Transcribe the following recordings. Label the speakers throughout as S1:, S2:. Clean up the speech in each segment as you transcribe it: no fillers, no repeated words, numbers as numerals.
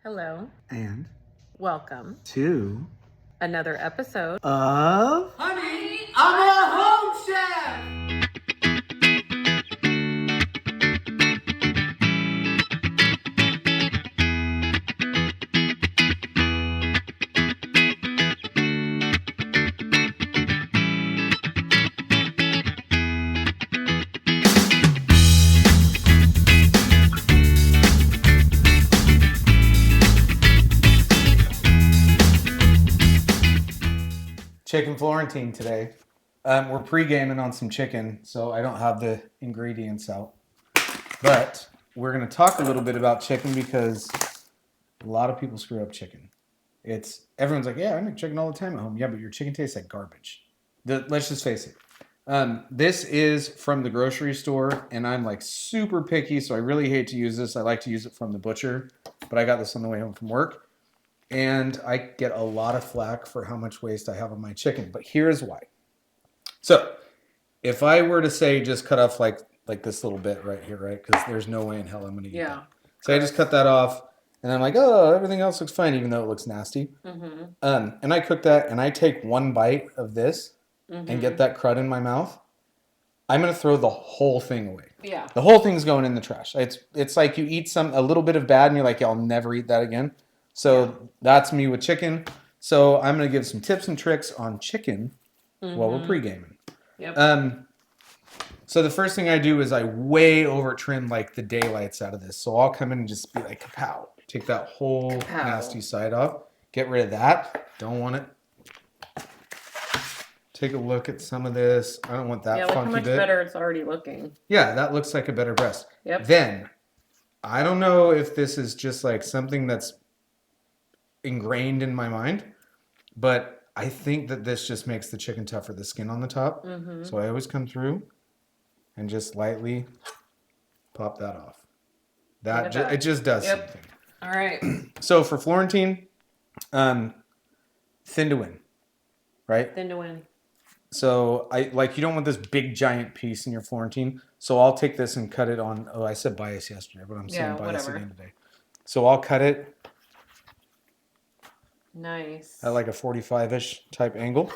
S1: Hello.
S2: And
S1: Welcome
S2: to
S1: another episode
S2: of
S3: Honey, I'm a home chef!
S2: Chicken Florentine today. We're pre-gaming on some chicken, so I don't have the ingredients out. But we're going to talk a little bit about chicken because a lot of people screw up chicken. Everyone's like, yeah, I make chicken all the time at home. Yeah, but your chicken tastes like garbage. Let's just face it. This is from the grocery store, and I'm like super picky, so I really hate to use this. I like to use it from the butcher, but I got this on the way home from work. And I get a lot of flack for how much waste I have on my chicken. But here's why. So if I were to say just cut off like this little bit right here, right? Because there's no way in hell I'm going to eat that. So I just cut that off. And I'm like, oh, everything else looks fine, even though it looks nasty.
S1: Mm-hmm.
S2: And I cook that, and I take one bite of this and get that crud in my mouth. I'm going to throw the whole thing away.
S1: Yeah.
S2: The whole thing's going in the trash. It's like you eat a little bit of bad, and you're like, yeah, I'll never eat that again. So that's me with chicken. So I'm going to give some tips and tricks on chicken while we're pre-gaming.
S1: Yep.
S2: So the first thing I do is I way over trim like the daylights out of this. So I'll come in and just be like, kapow. Take that whole nasty side off. Get rid of that. Don't want it. Take a look at some of this. I don't want that funky bit.
S1: Yeah, look how much better it's already looking.
S2: Yeah, that looks like a better breast.
S1: Yep.
S2: Then, I don't know if this is just like something that's ingrained in my mind, but I think that this just makes the chicken tougher, the skin on the top. Mm-hmm. So I always come through and just lightly pop that off. It just does something.
S1: All right.
S2: So for Florentine, thin to win, right?
S1: Thin to win.
S2: So you don't want this big giant piece in your Florentine. So I'll take this and cut it on. Oh, I said bias yesterday, but I'm saying bias again today. So I'll cut it.
S1: Nice.
S2: At like a 45-ish type angle.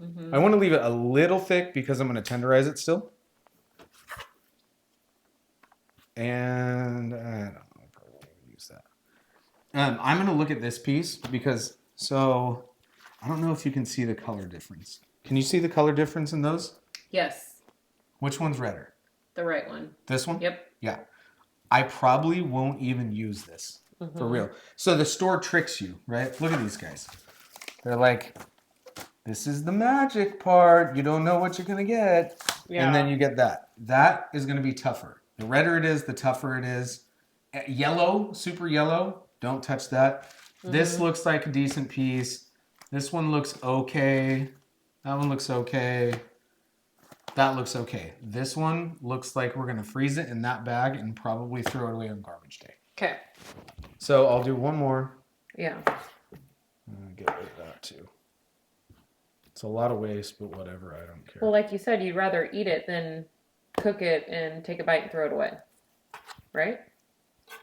S2: Mm-hmm. I want to leave it a little thick because I'm going to tenderize it still. And I don't know, I probably won't use that. I'm going to look at this piece because, so I don't know if you can see the color difference. Can you see the color difference in those?
S1: Yes.
S2: Which one's redder?
S1: The right one.
S2: This one?
S1: Yep.
S2: Yeah. I probably won't even use this. Mm-hmm. For real. So the store tricks you, right? Look at these guys. They're like, this is the magic part. You don't know what you're going to get. Yeah. And then you get that. That is going to be tougher. The redder it is, the tougher it is. Yellow, super yellow. Don't touch that. Mm-hmm. This looks like a decent piece. This one looks okay. That one looks okay. That looks okay. This one looks like we're going to freeze it in that bag and probably throw it away on garbage day.
S1: Okay.
S2: So I'll do one more.
S1: Yeah.
S2: Get rid of that too. It's a lot of waste, but whatever. I don't care.
S1: Well, like you said, you'd rather eat it than cook it and take a bite and throw it away. Right?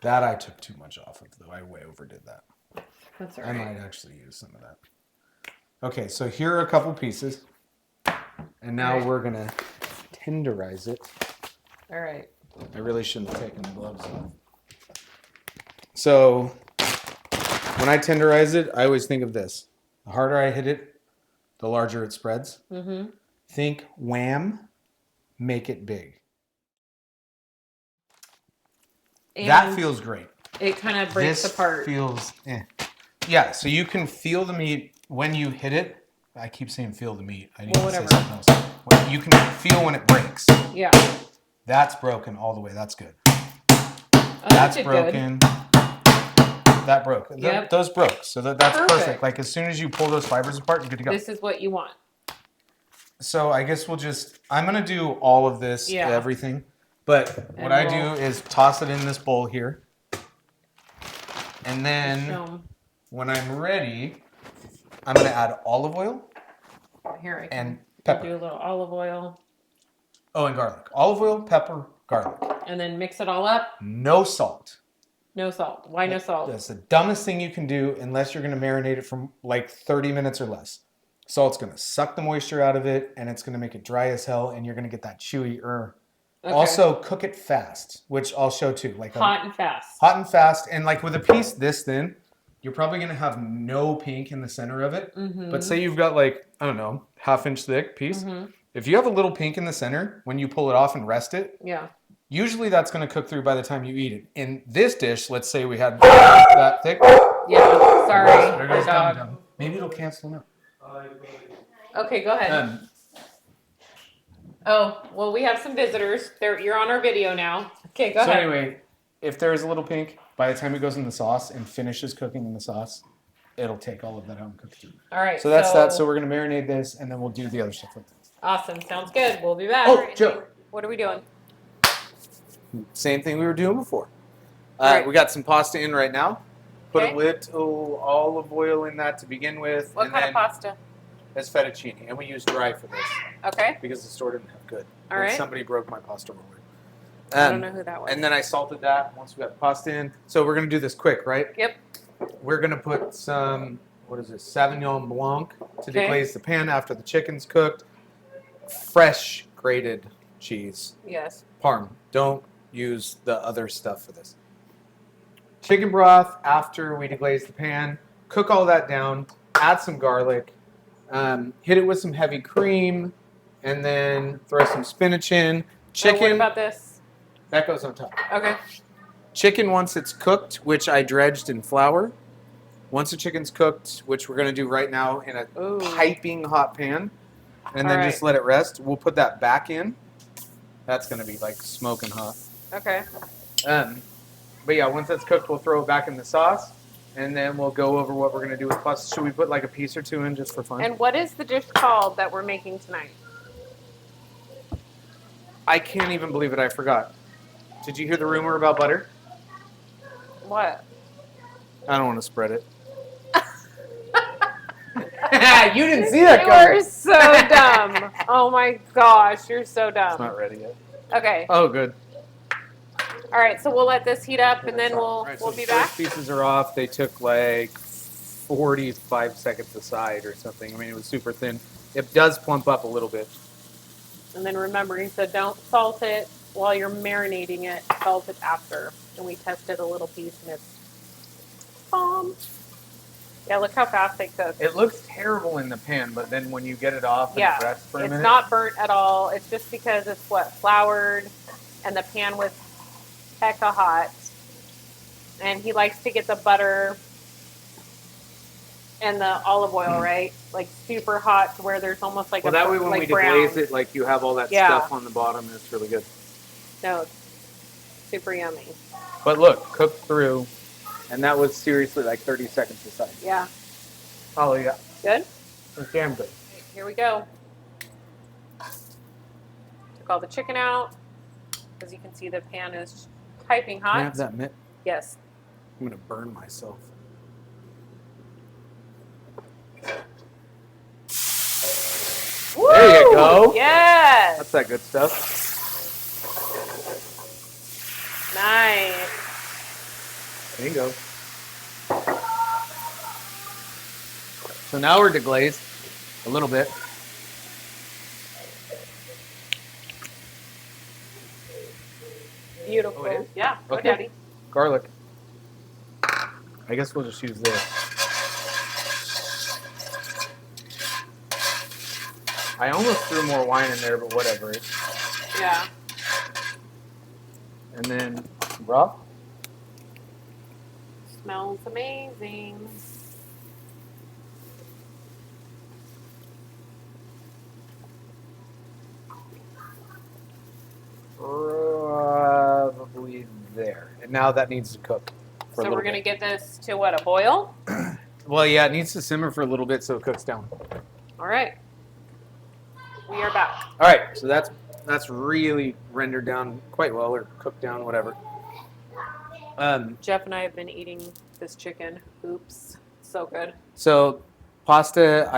S2: That I took too much off of, though. I way overdid that.
S1: That's all right.
S2: I might actually use some of that. Okay, so here are a couple pieces. And now we're going to tenderize it.
S1: All right.
S2: I really shouldn't have taken the gloves off. So when I tenderize it, I always think of this. The harder I hit it, the larger it spreads. Mm-hmm. Think wham, make it big. And that feels great.
S1: It kind of breaks apart.
S2: Feels, yeah, so you can feel the meat when you hit it. I keep saying feel the meat. I need to say something else. Well, you can feel when it breaks.
S1: Yeah.
S2: That's broken all the way. That's good.
S1: Oh,
S2: that's broken. Good. That broke.
S1: Yep.
S2: Those broke. So that's perfect. Like as soon as you pull those fibers apart, you're good to go.
S1: This is what you want.
S2: So I guess I'm going to do all of this, everything. But what I do is toss it in this bowl here. And then when I'm ready, I'm going to add olive oil.
S1: Here I can.
S2: And pepper.
S1: Do a little olive oil.
S2: Oh, and garlic. Olive oil, pepper, garlic.
S1: And then mix it all up.
S2: No salt.
S1: No salt. Why no salt?
S2: That's the dumbest thing you can do unless you're going to marinate it for like 30 minutes or less. Salt's going to suck the moisture out of it, and it's going to make it dry as hell, and you're going to get that chewy.
S1: Okay.
S2: Also, cook it fast, which I'll show too. Like
S1: hot and fast.
S2: Hot and fast, and like with a piece this thin, you're probably going to have no pink in the center of it.
S1: Mm-hmm.
S2: But say you've got like, I don't know, half-inch thick piece.
S1: Mm-hmm.
S2: If you have a little pink in the center, when you pull it off and rest it,
S1: Yeah.
S2: usually that's going to cook through by the time you eat it. In this dish, let's say we had that thick.
S1: Yeah. Sorry.
S2: There goes
S1: dog.
S2: Dum. Maybe it'll cancel them out.
S1: Okay, go ahead. Oh, well, we have some visitors. You're on our video now. Okay, go ahead.
S2: So anyway, if there is a little pink, by the time it goes in the sauce and finishes cooking in the sauce, it'll take all of that out and cook it.
S1: All right.
S2: So that's that. So we're going to marinate this, and then we'll do the other stuff with it.
S1: Awesome. Sounds good. We'll be back.
S2: Oh, Joe.
S1: What are we doing?
S2: Same thing we were doing before.
S1: Right.
S2: We got some pasta in right now. Put
S1: Okay.
S2: a little olive oil in that to begin with.
S1: What
S2: and
S1: kind
S2: then
S1: of pasta?
S2: It's fettuccine, and we use dry for this
S1: Okay.
S2: because the store didn't have good.
S1: All
S2: And
S1: right.
S2: somebody broke my pasta roller.
S1: I don't know who that was.
S2: And then I salted that once we got the pasta in. So we're going to do this quick, right?
S1: Yep.
S2: We're going to put some, what is this, Sauvignon Blanc to
S1: Okay.
S2: deglaze the pan after the chicken's cooked. Fresh grated cheese.
S1: Yes.
S2: Parm. Don't use the other stuff for this. Chicken broth after we deglaze the pan. Cook all that down. Add some garlic. Hit it with some heavy cream. And then throw some spinach in.
S1: So what
S2: Chicken.
S1: about this?
S2: That goes on top.
S1: Okay.
S2: Chicken, once it's cooked, which I dredged in flour. Once the chicken's cooked, which we're going to do right now in a
S1: Ooh.
S2: piping hot pan, and then
S1: All
S2: just let it rest. We'll put that back in. That's going to be like smoking hot.
S1: Okay.
S2: But yeah, once that's cooked, we'll throw it back in the sauce, and then we'll go over what we're going to do with pasta. Should we put like a piece or two in just for fun?
S1: And what is the dish called that we're making tonight?
S2: I can't even believe it. I forgot. Did you hear the rumor about butter?
S1: What?
S2: I don't want to spread it. You didn't see that
S1: You
S2: coming.
S1: are so dumb. Oh my gosh, you're so
S2: It's
S1: dumb.
S2: not ready yet.
S1: Okay.
S2: Oh, good.
S1: All right, so we'll let this heat up and then we'll
S2: All right, so
S1: we'll be
S2: the
S1: back.
S2: first pieces are off. They took like 45 seconds aside or something. I mean, it was super thin. It does plump up a little bit.
S1: And then remember, he said don't salt it while you're marinating it. Salt it after. And we tested a little piece and it's bomb. Yeah, look how fast they cook.
S2: It looks terrible in the pan, but then when you get it off and
S1: Yeah,
S2: it rests for a
S1: it's
S2: minute.
S1: not burnt at all. It's just because it's floured and the pan was hecka hot. And he likes to get the butter and the olive oil, right? Like super hot to where there's almost like
S2: well,
S1: a
S2: that way when
S1: like
S2: we
S1: brown.
S2: deglaze it, like you have all that
S1: Yeah.
S2: stuff on the bottom, and it's really good.
S1: No, it's super yummy.
S2: But look, cooked through, and that was seriously like 30 seconds aside.
S1: Yeah.
S2: Oh yeah,
S1: Good?
S2: it's damn good.
S1: Here we go. Took all the chicken out. As you can see, the pan is piping hot.
S2: Can I have that mitt?
S1: Yes.
S2: I'm gonna burn myself.
S1: Woo!
S2: There you go.
S1: Yes.
S2: That's that good stuff.
S1: Nice.
S2: There you go. So now we're deglazed a little bit.
S1: Beautiful.
S2: Oh, it is?
S1: Yeah. Go,
S2: Okay.
S1: Daddy.
S2: Garlic. I guess we'll just use this. I almost threw more wine in there, but whatever.
S1: Yeah.
S2: And then broth.
S1: Smells amazing.
S2: Probably there. And now that needs to cook. For a
S1: So
S2: little
S1: we're going to
S2: bit.
S1: get this to what, a boil?
S2: Well, yeah, it needs to simmer for a little bit so it cooks down.
S1: All right. We are back.
S2: All right, so that's really rendered down quite well, or cooked down, whatever.
S1: Jeff and I have been eating this chicken. Oops. So good.
S2: So pasta,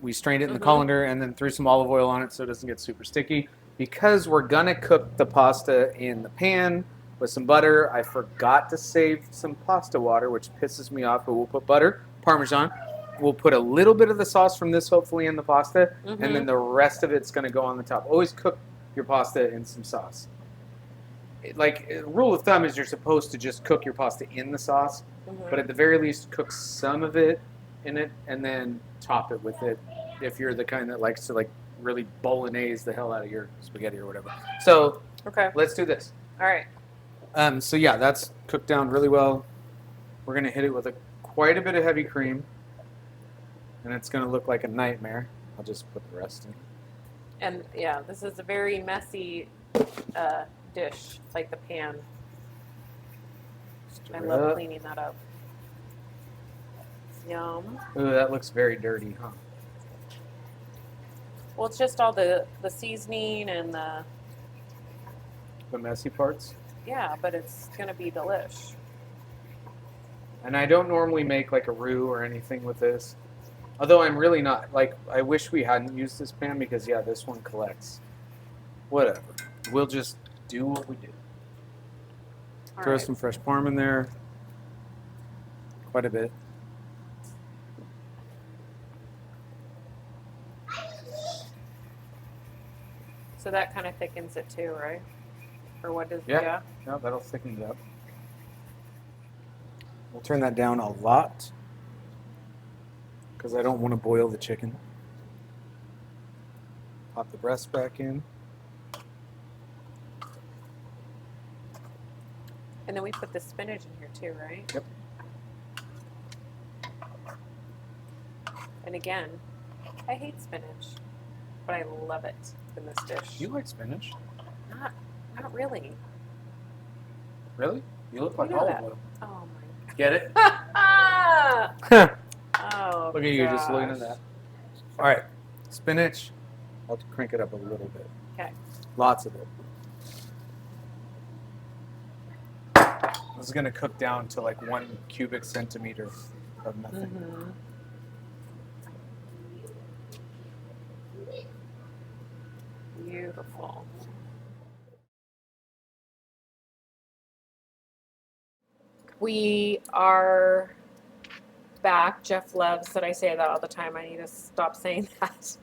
S2: we strained it in the
S1: Mhm.
S2: colander and then threw some olive oil on it so it doesn't get super sticky. Because we're gonna cook the pasta in the pan, with some butter. I forgot to save some pasta water, which pisses me off, but we'll put butter, Parmesan. We'll put a little bit of the sauce from this, hopefully, in the pasta, and then the rest of it's going to go on the top. Always cook your pasta in some sauce. Rule of thumb is you're supposed to just cook your pasta in the sauce, but at the very least, cook some of it in it, and then top it with it if you're the kind that likes to, really bolognese the hell out of your spaghetti or whatever. So, let's do this.
S1: All right.
S2: So yeah, that's cooked down really well. We're going to hit it with quite a bit of heavy cream. And it's going to look like a nightmare. I'll just put the rest in.
S1: And yeah, this is a very messy dish, like the pan. I love cleaning that up. Yum.
S2: Ooh, that looks very dirty, huh?
S1: Well, it's just all the seasoning and
S2: the messy parts.
S1: Yeah, but it's going to be delish.
S2: And I don't normally make like a roux or anything with this. Although I'm really not, I wish we hadn't used this pan because, yeah, this one collects. Whatever. We'll just do what we do. Throw some fresh parm in there. Quite a bit.
S1: So that kind of thickens it too, right? Or what does,
S2: yeah, that'll thicken it up. We'll turn that down a lot, because I don't want to boil the chicken. Pop the breast back in.
S1: And then we put the spinach in here too, right?
S2: Yep.
S1: And again, I hate spinach, but I love it in this dish.
S2: You like spinach?
S1: Not really.
S2: Really? You look like
S1: You know
S2: olive
S1: that.
S2: oil.
S1: Oh my
S2: Get it?
S1: god. Oh,
S2: Look at you just looking at
S1: gosh.
S2: that. All right, spinach. I'll crank it up a little bit.
S1: Okay.
S2: Lots of it. This is going to cook down to like 1 cubic centimeter of nothing.
S1: Beautiful. We are back. Jeff loves that I say that all the time. I need to stop saying that.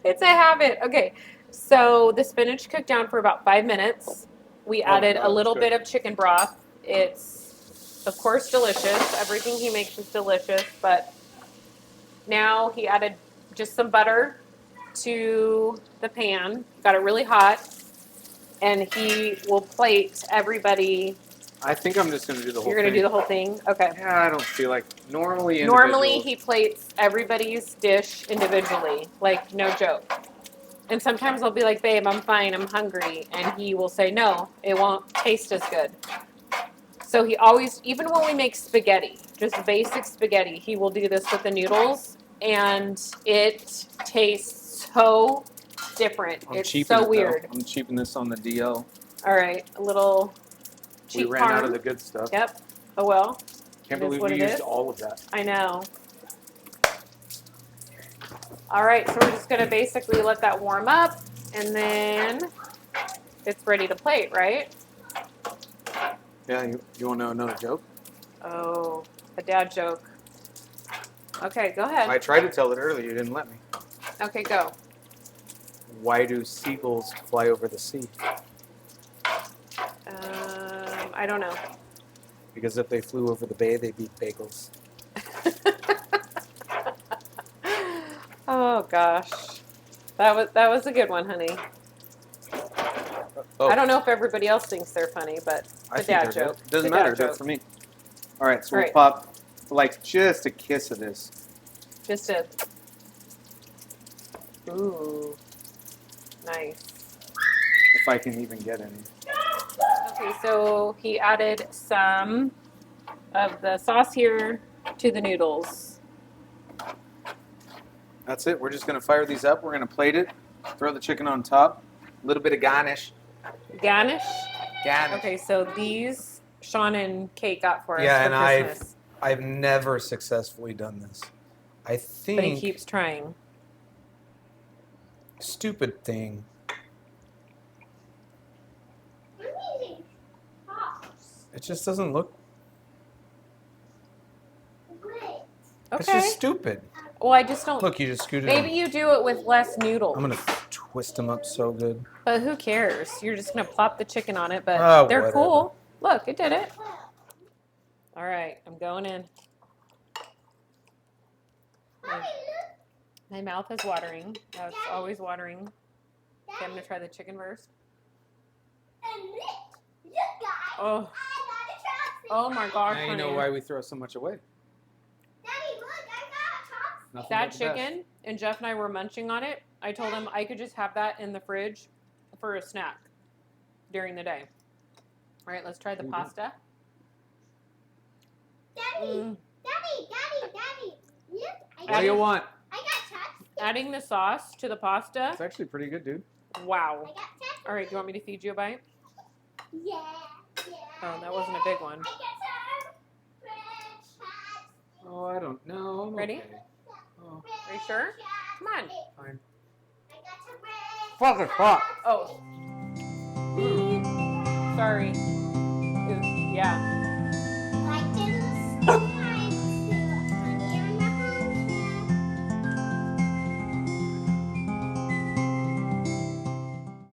S1: It's a habit. Okay, so the spinach cooked down for about 5 minutes. We added a little bit of chicken broth. It's, of course, delicious. Everything he makes is delicious, but now he added just some butter to the pan, got it really hot, and he will plate everybody.
S2: I think I'm just going to do the whole thing.
S1: You're going to do the whole thing? Okay.
S2: Yeah, I don't feel like normally
S1: He plates everybody's dish individually, like no joke. And sometimes I'll be like, babe, I'm fine, I'm hungry. And he will say, no, it won't taste as good. So he always, even when we make spaghetti, just basic spaghetti, he will do this with the noodles. And it tastes so different. It's so weird.
S2: I'm cheaping this on the DL.
S1: All right, a little cheap
S2: We ran out
S1: parm.
S2: of the good stuff.
S1: Yep. Oh well.
S2: Can't
S1: It is
S2: believe
S1: what
S2: we
S1: it
S2: used
S1: is.
S2: all of that.
S1: I know. All right, so we're just gonna basically let that warm up, and then it's ready to plate, right?
S2: Yeah, you want to know another joke?
S1: Oh, a dad joke. Okay, go ahead.
S2: I tried to tell it earlier. You didn't let me.
S1: Okay, go.
S2: Why do seagulls fly over the sea?
S1: I don't know.
S2: Because if they flew over the bay, they'd be bagels.
S1: Oh gosh, that was a good one, honey.
S2: Oh,
S1: I don't know if everybody else thinks they're funny, but
S2: I
S1: the
S2: think
S1: dad
S2: they're
S1: joke.
S2: good. Doesn't
S1: The dad
S2: matter. Do it
S1: joke.
S2: for me. All right, so
S1: All
S2: we'll
S1: right.
S2: pop like just a kiss of this.
S1: Just a. Ooh, nice.
S2: If I can even get any.
S1: Okay, so he added some of the sauce here to the noodles.
S2: That's it. We're just going to fire these up. We're going to plate it. Throw the chicken on top. A little bit of garnish.
S1: Garnish?
S2: Garnish.
S1: Okay, so these Sean and Kate got for us
S2: Yeah,
S1: for
S2: and
S1: Christmas.
S2: I've never successfully done this. I think.
S1: But he keeps trying.
S2: Stupid thing. It just doesn't look. It's
S1: Okay.
S2: just stupid.
S1: Well, I just don't.
S2: Look, you just scooted.
S1: Maybe you do it with less noodles.
S2: I'm gonna twist them up so good.
S1: But who cares? You're just gonna plop the chicken on it. But
S2: Oh,
S1: they're
S2: whatever.
S1: cool. Look, it did it. All right, I'm going in. My mouth is watering. It's always watering. Okay, I'm gonna try the chicken first. Oh. Oh my gosh,
S2: Now you
S1: honey.
S2: know why we throw so much away.
S3: Daddy, look, I got
S2: Nothing
S1: That
S2: but the best.
S1: chicken, and Jeff and I were munching on it. I told him I could just have that in the fridge for a snack during the day. All right, let's try the pasta.
S3: Daddy, Daddy. Look,
S2: What do you want?
S3: I got chopsticks.
S1: Adding the sauce to the pasta.
S2: It's actually pretty good, dude.
S1: Wow.
S3: I got chopsticks.
S1: All right, do you want me to feed you a bite?
S3: Yeah.
S1: Oh, that wasn't a big one.
S3: I got some red chopsticks.
S2: Oh, I don't know. I'm
S1: Ready?
S2: okay. Oh,
S1: Are you sure? Come on.
S2: fine.
S3: I got some red
S2: Fuck it, fuck.
S1: Oh. Sorry. Yeah.